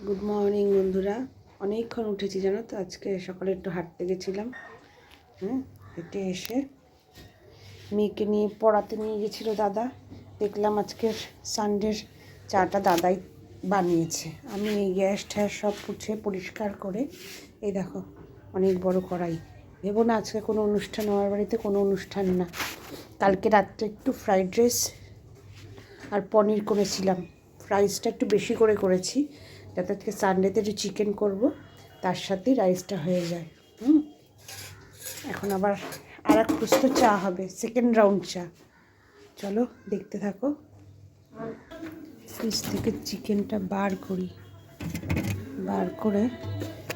Good morning বন্ধুরা। অনেকক্ষণ উঠেছি জানো তো। আজকে সকালে একটু হাঁটতে গেছিলাম। হেঁটে এসে মেয়েকে নিয়ে পড়াতে নিয়ে গেছিলো দাদা। দেখলাম আজকের সানডের চাটা দাদাই বানিয়েছে। আমি এই গ্যাস ট্যাস সব পুছে পরিষ্কার করে এই দেখো অনেক বড় কড়াই। ভেবো না আজকে কোনো অনুষ্ঠান, আমার বাড়িতে কোনো অনুষ্ঠান না। কালকে রাত্রে একটু ফ্রাইড রাইস আর পনির করেছিলাম। রাইসটা একটু বেশি করে করেছি যাতে আজকে সানডেতে একটু চিকেন করব, তার সাথেই রাইসটা হয়ে যায়। এখন আবার আর এক প্রস্তুত চা হবে, সেকেন্ড রাউন্ড চা। চলো দেখতে থাকো। ফ্রিজ থেকে চিকেনটা বার করি, বার করে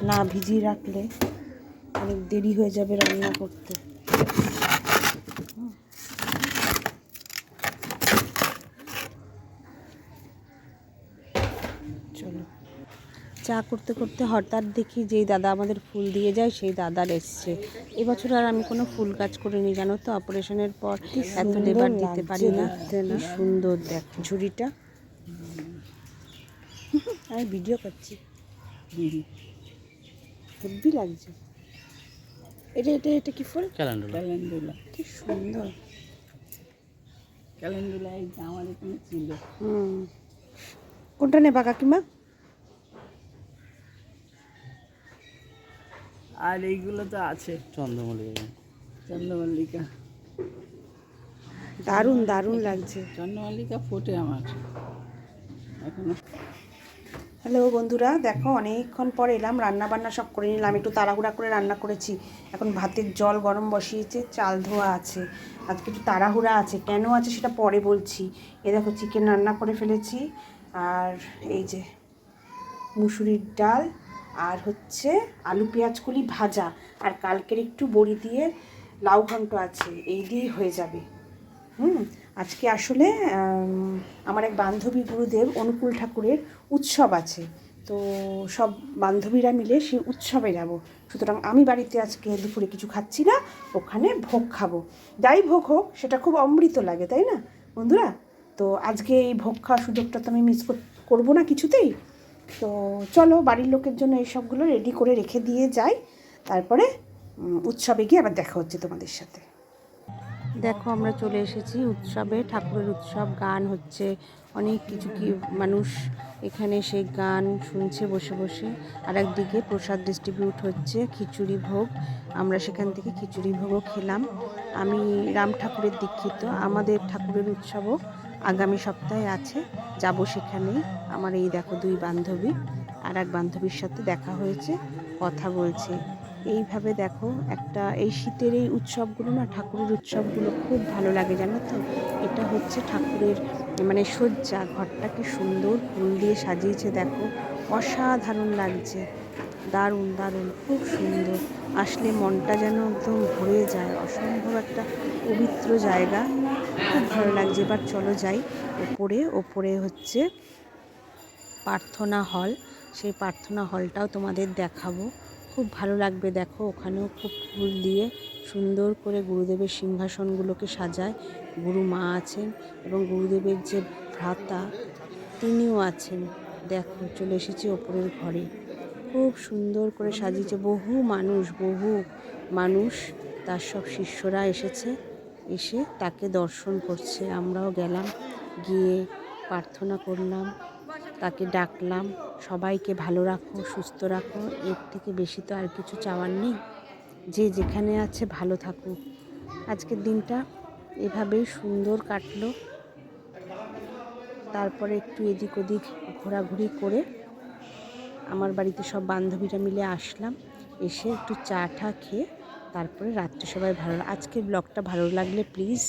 না ভিজিয়ে রাখলে অনেক দেরি হয়ে যাবে রান্না করতে। চলো চা করতে করতে হঠাৎ দেখি যেই দাদা আমাদের ফুল দিয়ে যায় সেই দাদার এসছে। এবছর আর আমি কোনো ফুল কাজ করিনি জানো তো, অপারেশনের পর এত লেবার দিতে পারি না। কি সুন্দর দেখো ঝুড়িটা। আমি ভিডিও করছি, হেব্বি লাগছে। এটা এটা এটা কি ফুল? ক্যালেন্ডুলা। কি সুন্দর ক্যালেন্ডুলা এই আমার এখানে ছিল। কোনটা নেবা কাকিমা? আর এইগুলো তো আছে চন্দ্রমল্লিকা। দারুণ দারুণ লাগছে। চন্দ্রমল্লিকা ফোটে আমার এখনো। হ্যালো বন্ধুরা, দেখো অনেকক্ষণ পর এলাম। রান্না বান্না সব করে নিলাম, একটু তাড়াহুড়া করে রান্না করেছি। এখন ভাতের জল গরম বসিয়েছে, চাল ধোয়া আছে। আজকে একটু তাড়াহুড়া আছে, কেন আছে সেটা পরে বলছি। এ দেখো চিকেন রান্না করে ফেলেছি, আর এই যে মুসুরির ডাল, আর হচ্ছে আলু পেঁয়াজ কলি ভাজা, আর কালকের একটু বড়ি দিয়ে লাউ ঘন্ট আছে। এই দিয়েই হয়ে যাবে। আজকে আসলে আমার এক বান্ধবী গুরুদেব অনুকূল ঠাকুরের উৎসব আছে, তো সব বান্ধবীরা মিলে সেই উৎসবে যাব। সুতরাং আমি বাড়িতে আজকে দুপুরে কিছু খাচ্ছি না, ওখানে ভোগ খাবো। যাই ভোগ হোক সেটা খুব অমৃত লাগে, তাই না বন্ধুরা? তো আজকে এই ভোগ খাওয়ার সুযোগটা তো আমি মিস করবো না কিছুতেই। তো চলো বাড়ির লোকের জন্য এই সবগুলো রেডি করে রেখে দিয়ে যাই, তারপরে উৎসবে গিয়ে আবার দেখা হচ্ছে তোমাদের সাথে। দেখো আমরা চলে এসেছি উৎসবে, ঠাকুরের উৎসব, গান হচ্ছে, অনেক কিছু কি মানুষ এখানে সেই গান শুনছে বসে বসে। আর একদিকে প্রসাদ ডিস্ট্রিবিউট হচ্ছে, খিচুড়ি ভোগ। আমরা সেখান থেকে খিচুড়ি ভোগও খেলাম। আমি রাম ঠাকুরের দীক্ষিত, আমাদের ঠাকুরের উৎসবও আগামী সপ্তাহে আছে, যাব সেখানেই। আমার এই দেখো দুই বান্ধবী, আর এক বান্ধবীর সাথে দেখা হয়েছে, কথা বলছে। এইভাবে দেখো একটা এই শীতের এই উৎসবগুলো না, ঠাকুরের উৎসবগুলো খুব ভালো লাগে জানো তো। এটা হচ্ছে ঠাকুরের মানে সজ্জা, ঘরটাকে সুন্দর ফুল দিয়ে সাজিয়েছে দেখো, অসাধারণ লাগছে, দারুণ দারুণ, খুব সুন্দর। আসলে মনটা যেন একদম ভরে যায়, অসম্ভব একটা পবিত্র জায়গা, খুব ভালো লাগছে। এবার চলো যাই ওপরে। ওপরে হচ্ছে প্রার্থনা হল, সেই প্রার্থনা হলটাও তোমাদের দেখাবো, খুব ভালো লাগবে। দেখো ওখানেও খুব ফুল দিয়ে সুন্দর করে গুরুদেবের সিংহাসনগুলোকে সাজায়। গুরু মা আছেন এবং গুরুদেবের যে ভ্রাতা তিনিও আছেন। দেখো চলে এসেছি ওপরের ঘরে, খুব সুন্দর করে সাজিয়েছে। বহু মানুষ তার সব শিষ্যরা এসেছে, এসে তাকে দর্শন করছে। আমরাও গেলাম, গিয়ে প্রার্থনা করলাম, তাকে ডাকলাম, সবাইকে ভালো রাখো, সুস্থ রাখো, এর থেকে বেশি তো আর কিছু চাওয়ার নেই। যে যেখানে আছে ভালো থাকুক। আজকের দিনটা এভাবেই সুন্দর কাটলো। তারপরে একটু এদিক ওদিক ঘোরাঘুরি করে আমার বাড়িতে সব বান্ধবীরা মিলে আসলাম, এসে একটু চা টা খেয়ে তারপরে রাত্রে সবাই ভালো। আজকের ব্লগটা ভালো লাগলে প্লিজ